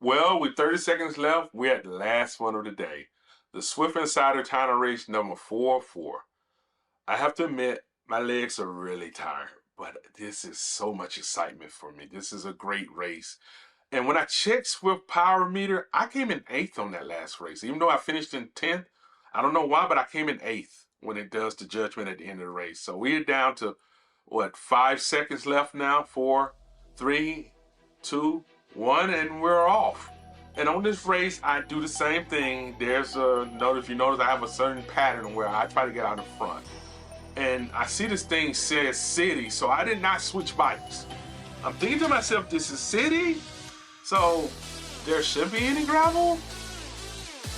Well, with 30 seconds left, we're at the last one of the day. The Swift Insider Timer Race number 404. I have to admit, my legs are really tired, but this is so much excitement for me. This is a great race. And when I checked Swift Power Meter, I came in 8th on that last race. Even though I finished in 10th, I don't know why, but I came in 8th when it does the judgment at the end of the race. So we're down to, 5 seconds left now? 4, 3, 2, 1, and we're off. And on this race, I do the same thing. There's a note, if you notice, I have a certain pattern where I try to get out in front. And I see this thing says city, so I did not switch bikes. I'm thinking to myself, this is city, so there shouldn't be any gravel.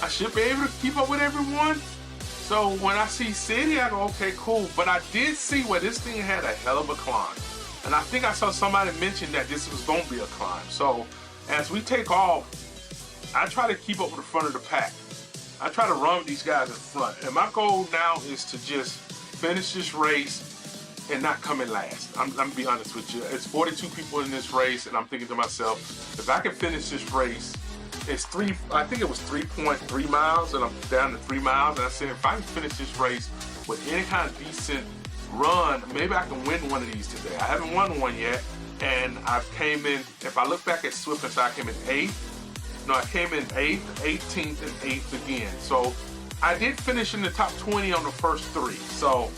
I should be able to keep up with everyone. So when I see city, I go, okay, cool. But I did see where this thing had a hell of a climb. And I think I saw somebody mention that this was going to be a climb. So as we take off, I try to keep up with the front of the pack. I try to run with these guys in front. And my goal now is to just finish this race and not come in last. I'm gonna be honest with you. It's 42 people in this race, and I'm thinking to myself, if I can finish this race, I think it was 3.3 miles, and I'm down to 3 miles. And I said, if I can finish this race with any kind of decent run, maybe I can win one of these today. I haven't won one yet, and I came in, if I look back at Swift, I came in 8th. No, I came in 8th, 18th, and 8th again. So I did finish in the top 20 on the first 3. So,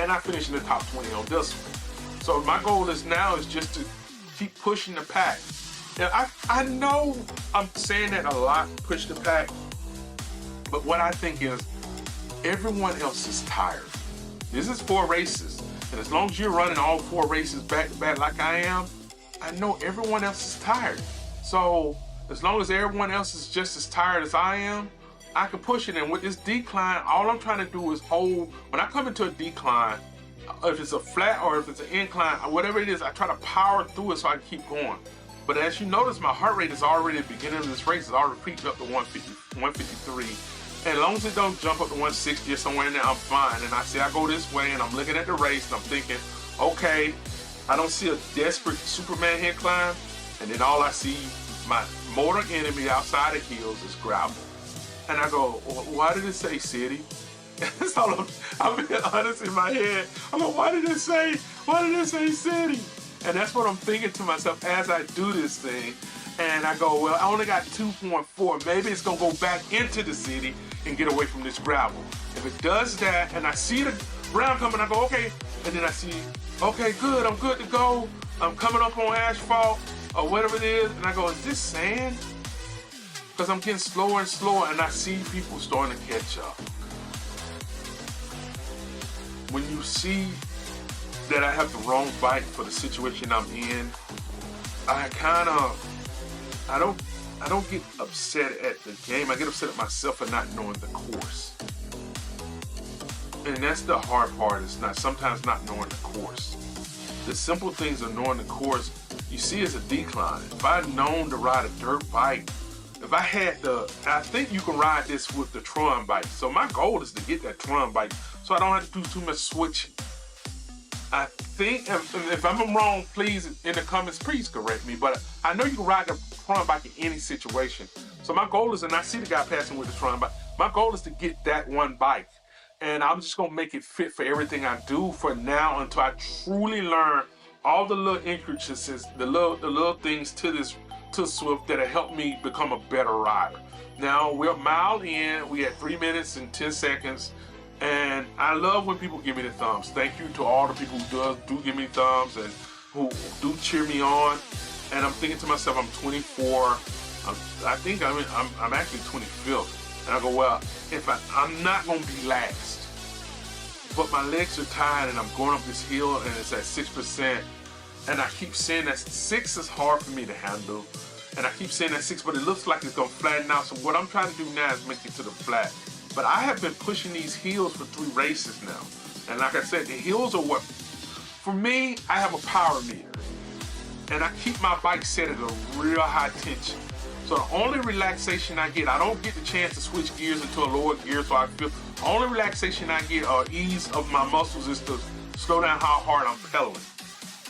and I finished in the top 20 on this one. So my goal is just to keep pushing the pack. And I know I'm saying that a lot, push the pack, but what I think is everyone else is tired. This is 4 races, and as long as you're running all 4 races back to back like I am, I know everyone else is tired. So as long as everyone else is just as tired as I am, I can push it. And with this decline, all I'm trying to do is hold. When I come into a decline, if it's a flat or if it's an incline, whatever it is, I try to power through it so I can keep going. But as you notice, my heart rate is already at the beginning of this race, it's already peaked up to 153. And as long as it don't jump up to 160 or somewhere in there, I'm fine. And I say I go this way, and I'm looking at the race, and I'm thinking, okay, I don't see a desperate Superman head climb. And then all I see, my mortal enemy outside the hills is gravel. And I go, why did it say city? That's all I'm being honest in my head. I'm like, why did it say city? And that's what I'm thinking to myself as I do this thing. And I go, well, I only got 2.4. Maybe it's gonna go back into the city and get away from this gravel. If it does that, and I see the ground coming, I go, okay. And then I see, okay, good, I'm good to go. I'm coming up on asphalt or whatever it is. And I go, is this sand? Because I'm getting slower and slower, and I see people starting to catch up. When you see that I have the wrong bike for the situation I'm in, I don't get upset at the game. I get upset at myself for not knowing the course. And that's the hard part, is sometimes not knowing the course. The simple things of knowing the course, you see as a decline. If I'd known to ride a dirt bike, if I had I think you can ride this with the Tron bike. So my goal is to get that Tron bike so I don't have to do too much switching. I think, if I'm wrong, please, in the comments, please correct me. But I know you can ride the Tron bike in any situation. So my goal is, and I see the guy passing with the Tron bike, my goal is to get that one bike. And I'm just gonna make it fit for everything I do for now until I truly learn all the little intricacies, the little things to Swift that'll help me become a better rider. Now, we're a mile in, we had 3 minutes and 10 seconds, and I love when people give me the thumbs. Thank you to all the people who do give me thumbs and who do cheer me on. And I'm thinking to myself, I'm 24, I think I'm actually 25th. And I go, well, I'm not gonna be last, but my legs are tired and I'm going up this hill and it's at 6%. And I keep saying that 6 is hard for me to handle. And I keep saying that 6, but it looks like it's gonna flatten out. So what I'm trying to do now is make it to the flat. But I have been pushing these hills for 3 races now. And like I said, the hills are what, for me, I have a power meter. And I keep my bike set at a real high tension. So the only relaxation I get, I don't get the chance to switch gears into a lower gear so I feel, the only relaxation I get or ease of my muscles is to slow down how hard I'm pedaling.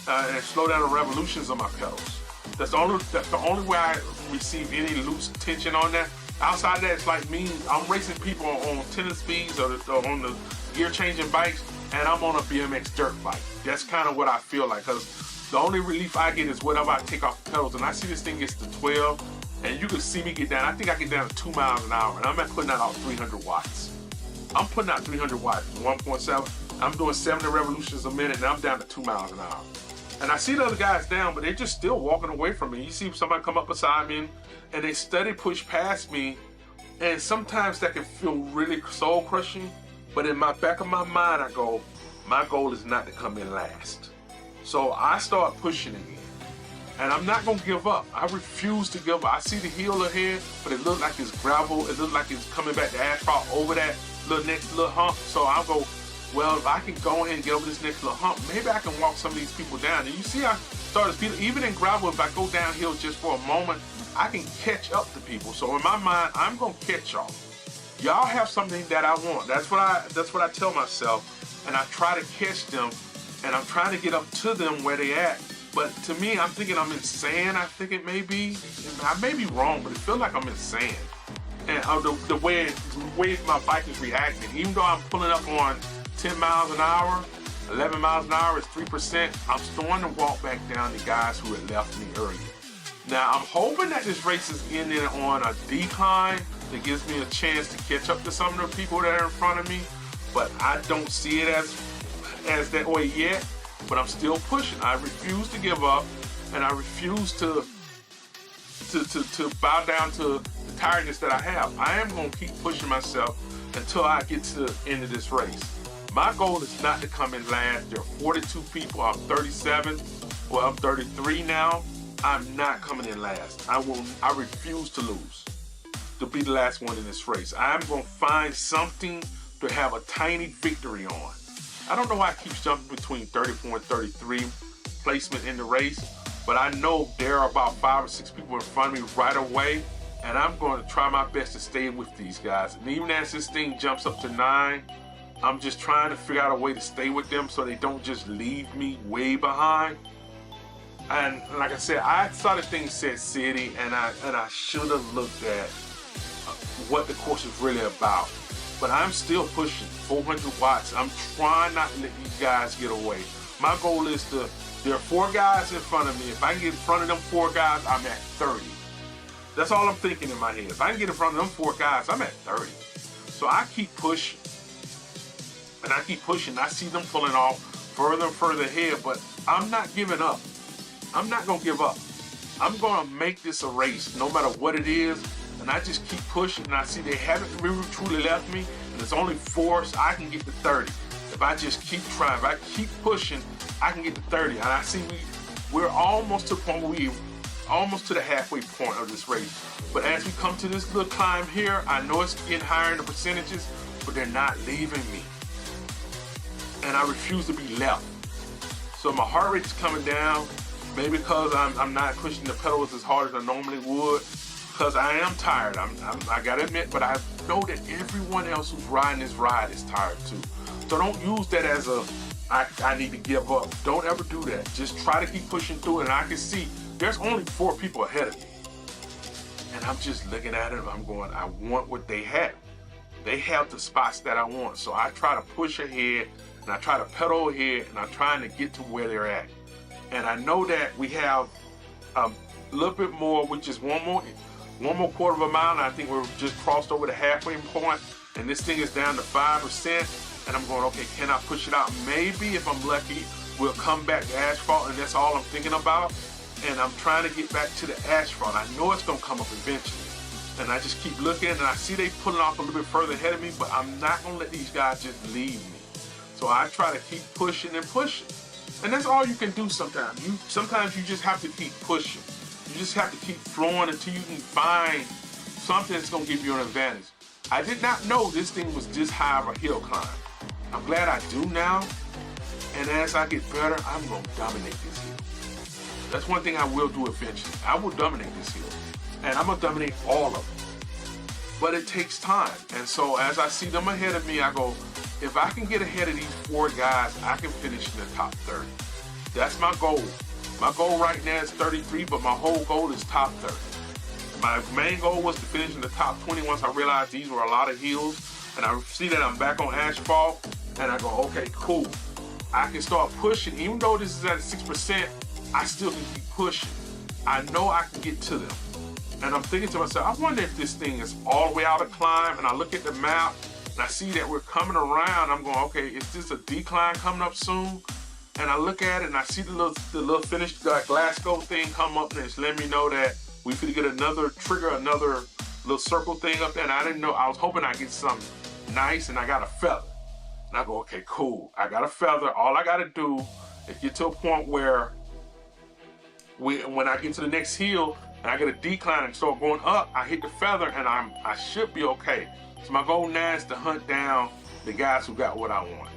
And slow down the revolutions of my pedals. That's the only way I receive any loose tension on that. Outside of that, it's like me, I'm racing people on tennis speeds or on the gear changing bikes, and I'm on a BMX dirt bike. That's kind of what I feel like, because the only relief I get is whenever I take off the pedals, and I see this thing gets to 12, and you can see me get down. I think I get down to 2 miles an hour, and I'm at putting out 300 watts. I'm putting out 300 watts, 1.7. I'm doing 70 revolutions a minute, and I'm down to 2 miles an hour. And I see the other guys down, but they're just still walking away from me. You see somebody come up beside me, and they steady push past me, and sometimes that can feel really soul crushing. But in my back of my mind, I go, my goal is not to come in last. So I start pushing again, and I'm not gonna give up. I refuse to give up. I see the hill ahead, but it looks like it's gravel. It looks like it's coming back to asphalt over that next little hump. So I'll go, well, if I can go ahead and get over this next little hump, maybe I can walk some of these people down. And you see, I started speeding. Even in gravel, if I go downhill just for a moment, I can catch up to people. So in my mind, I'm gonna catch y'all. Y'all have something that I want. That's what I tell myself, and I try to catch them, and I'm trying to get up to them where they at. But to me, I'm thinking I'm in sand. I think it may be. I may be wrong, but it feels like I'm in sand. And the way my bike is reacting, even though I'm pulling up on 10 miles an hour, 11 miles an hour is 3%, I'm starting to walk back down the guys who had left me earlier. Now, I'm hoping that this race is ending on a decline that gives me a chance to catch up to some of the people that are in front of me, but I don't see it as that way yet, but I'm still pushing. I refuse to give up, and I refuse to bow down to the tiredness that I have. I am going to keep pushing myself until I get to the end of this race. My goal is not to come in last. There are 42 people. I'm 37. Well, I'm 33 now. I'm not coming in last. I refuse to lose, to be the last one in this race. I'm going to find something to have a tiny victory on. I don't know why I keep jumping between 34 and 33 placement in the race, but I know there are about 5 or 6 people in front of me right away, and I'm going to try my best to stay with these guys. And even as this thing jumps up to 9, I'm just trying to figure out a way to stay with them so they don't just leave me way behind. And like I said, I saw the thing said city, and I should have looked at what the course is really about. But I'm still pushing 400 watts. I'm trying not to let these guys get away. My goal is there are 4 guys in front of me. If I can get in front of them 4 guys, I'm at 30. That's all I'm thinking in my head. If I can get in front of them 4 guys, I'm at 30. So I keep pushing. And I keep pushing. I see them pulling off further and further ahead, but I'm not giving up. I'm not going to give up. I'm going to make this a race, no matter what it is. And I just keep pushing, and I see they haven't really truly left me, and it's only 4, so I can get to 30. If I just keep trying, if I keep pushing, I can get to 30. And I see we're almost to the point where we're almost to the halfway point of this race. But as we come to this little climb here, I know it's getting higher in the percentages, but they're not leaving me. And I refuse to be left. So my heart rate is coming down, maybe because I'm not pushing the pedals as hard as I normally would, because I am tired. I gotta admit, but I know that everyone else who's riding this ride is tired too. So don't use that as I need to give up. Don't ever do that. Just try to keep pushing through it, and I can see there's only 4 people ahead of me. And I'm just looking at it, I'm going, I want what they have. They have the spots that I want. So I try to push ahead, and I try to pedal ahead, and I'm trying to get to where they're at. And I know that we have a little bit more, which is one more quarter of a mile, and I think we're just crossed over the halfway point, and this thing is down to 5%, and I'm going, okay, can I push it out? Maybe if I'm lucky, we'll come back to asphalt, and that's all I'm thinking about. And I'm trying to get back to the asphalt. I know it's going to come up eventually. And I just keep looking, and I see they pulling off a little bit further ahead of me, but I'm not going to let these guys just leave me. So I try to keep pushing and pushing. And that's all you can do sometimes. Sometimes you just have to keep pushing. You just have to keep flowing until you can find something that's going to give you an advantage. I did not know this thing was this high of a hill climb. I'm glad I do now. And as I get better, I'm going to dominate this hill. That's one thing I will do eventually. I will dominate this hill. And I'm going to dominate all of them. But it takes time. And so as I see them ahead of me, I go, if I can get ahead of these 4 guys, I can finish in the top 30. That's my goal. My goal right now is 33, but my whole goal is top 30. My main goal was to finish in the top 20 once I realized these were a lot of hills. And I see that I'm back on asphalt, and I go, okay, cool. I can start pushing. Even though this is at 6%, I still can keep pushing. I know I can get to them. And I'm thinking to myself, I wonder if this thing is all the way out of climb. And I look at the map, and I see that we're coming around. I'm going, okay, is this a decline coming up soon? And I look at it, and I see the little finished Glasgow thing come up, and it's letting me know that we could get another trigger, another little circle thing up there. And I didn't know, I was hoping I'd get something nice, and I got a feather. And I go, okay, cool. I got a feather. All I got to do is get to a point where when I get to the next hill and I get a decline and start going up, I hit the feather, and I should be okay. So my goal now is to hunt down the guys who got what I want.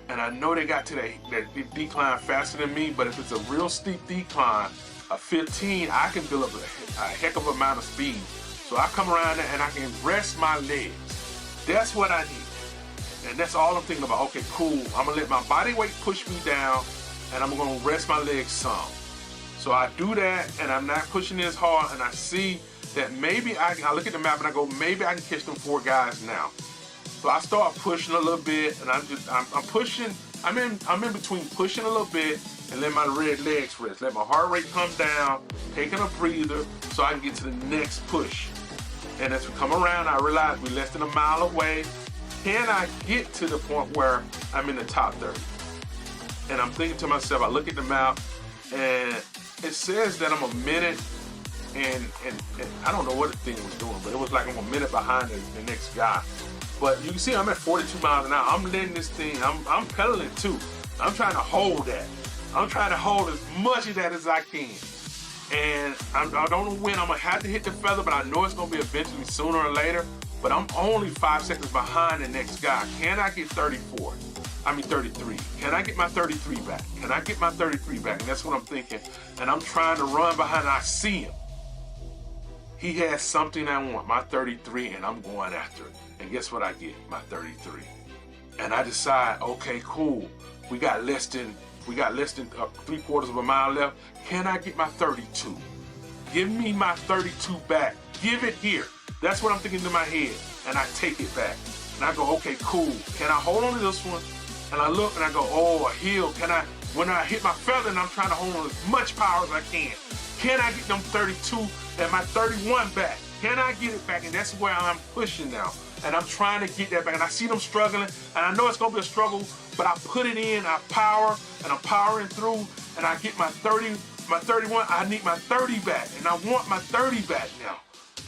And I know they got to that decline faster than me, but if it's a real steep decline, a 15, I can build up a heck of an amount of speed. So I come around there and I can rest my legs. That's what I need. And that's all I'm thinking about. Okay, cool. I'm gonna let my body weight push me down, and I'm gonna rest my legs some. So I do that, and I'm not pushing as hard, and I see that maybe I look at the map and I go, maybe I can catch them 4 guys now. So I start pushing a little bit, and I'm pushing. I'm in between pushing a little bit and let my red legs rest. Let my heart rate come down, taking a breather so I can get to the next push. And as we come around, I realize we're less than a mile away. Can I get to the point where I'm in the top 30? And I'm thinking to myself, I look at the map, and it says that I'm a minute, and I don't know what the thing was doing, but it was like I'm a minute behind the next guy. But you can see I'm at 42 miles an hour. I'm letting this thing, I'm pedaling too. I'm trying to hold that. I'm trying to hold as much of that as I can. And I don't know when I'm gonna have to hit the feather, but I know it's gonna be eventually sooner or later. But I'm only 5 seconds behind the next guy. Can I get 34? I mean 33. Can I get my 33 back? Can I get my 33 back? And that's what I'm thinking. And I'm trying to run behind, and I see him. He has something I want, my 33, and I'm going after it. And guess what I get? My 33. And I decide, okay, cool. We got less than 3/4 of a mile left. Can I get my 32? Give me my 32 back. Give it here. That's what I'm thinking in my head. And I take it back. And I go, okay, cool. Can I hold on to this one? And I look and I go, oh, a hill. When I hit my feather, and I'm trying to hold on as much power as I can I get them 32 and my 31 back? Can I get it back? And that's where I'm pushing now. And I'm trying to get that back. And I see them struggling, and I know it's gonna be a struggle, but I put it in, I power, and I'm powering through, and I get my 30, my 31, I need my 30 back, and I want my 30 back now.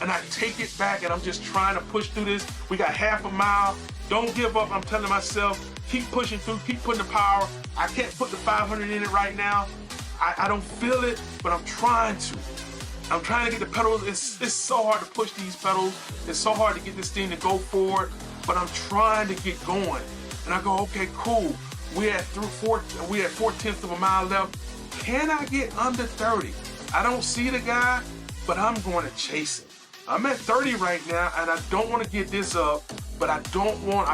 And I take it back, and I'm just trying to push through this. We got half a mile. Don't give up. I'm telling myself, keep pushing through, keep putting the power. I can't put the 500 in it right now. I don't feel it, but I'm trying to. I'm trying to get the pedals. It's so hard to push these pedals. It's so hard to get this thing to go forward, but I'm trying to get going. And I go, okay, cool. We at 4/10 of a mile left. Can I get under 30? I don't see the guy, but I'm going to chase him. I'm at 30 right now, and I don't want to get this up, but I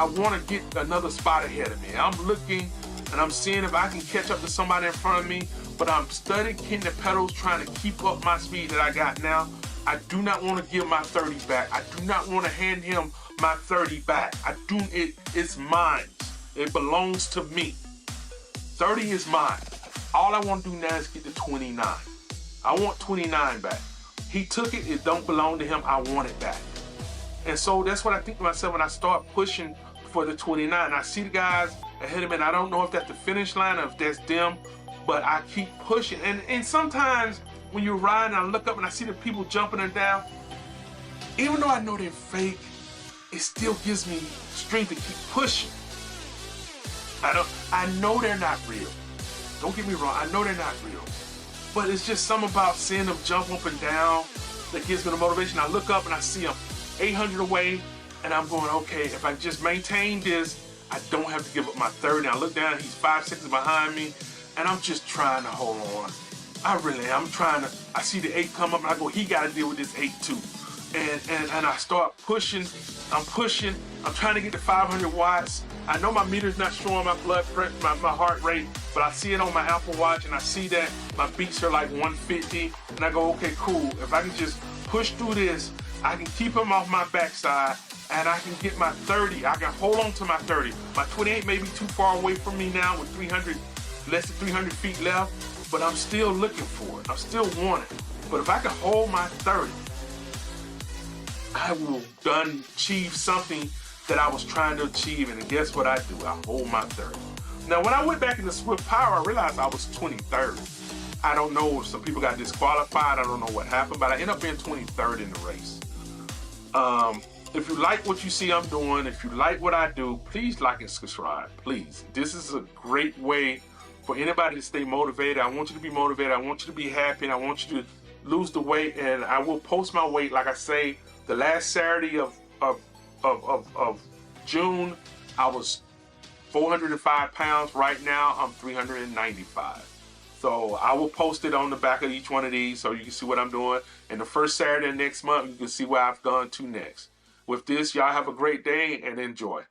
want to get another spot ahead of me. I'm looking, and I'm seeing if I can catch up to somebody in front of me, but I'm studying hitting the pedals, trying to keep up my speed that I got now. I do not want to give my 30 back. I do not want to hand him my 30 back. It's mine. It belongs to me. 30 is mine. All I want to do now is get to 29. I want 29 back. He took it, it don't belong to him, I want it back. And so that's what I think to myself when I start pushing for the 29. I see the guys ahead of me, and I don't know if that's the finish line or if that's them, but I keep pushing. And sometimes when you're riding, I look up and I see the people jumping and down. Even though I know they're fake, it still gives me strength to keep pushing. I know they're not real. Don't get me wrong, I know they're not real. But it's just something about seeing them jump up and down that gives me the motivation. I look up and I see them 800 away, and I'm going, okay, if I just maintain this, I don't have to give up my 30. I look down, he's 5 seconds behind me, and I'm just trying to hold on. I really am. I see the 8 come up, and I go, he got to deal with this 8 too. And I start pushing. I'm pushing. I'm trying to get to 500 watts. I know my meter's not showing my blood pressure, my heart rate, but I see it on my Apple Watch, and I see that my beats are like 150, and I go, okay, cool. If I can just push through this, I can keep him off my backside, and I can get my 30. I can hold on to my 30. My 28 may be too far away from me now with less than 300 feet left, but I'm still looking for it. I still want it. But if I can hold my 30, I will achieve something that I was trying to achieve, and guess what I do? I hold my 30. Now, when I went back into Zwift Power, I realized I was 23rd. I don't know if some people got disqualified. I don't know what happened, but I ended up being 23rd in the race. If you like what you see I'm doing, if you like what I do, please like and subscribe, please. This is a great way for anybody to stay motivated. I want you to be motivated. I want you to be happy, and I want you to lose the weight. And I will post my weight, like I say, the last Saturday of June, I was 405 pounds. Right now, I'm 395. So I will post it on the back of each one of these so you can see what I'm doing. And the first Saturday of next month, you can see where I've gone to next. With this, y'all have a great day and enjoy.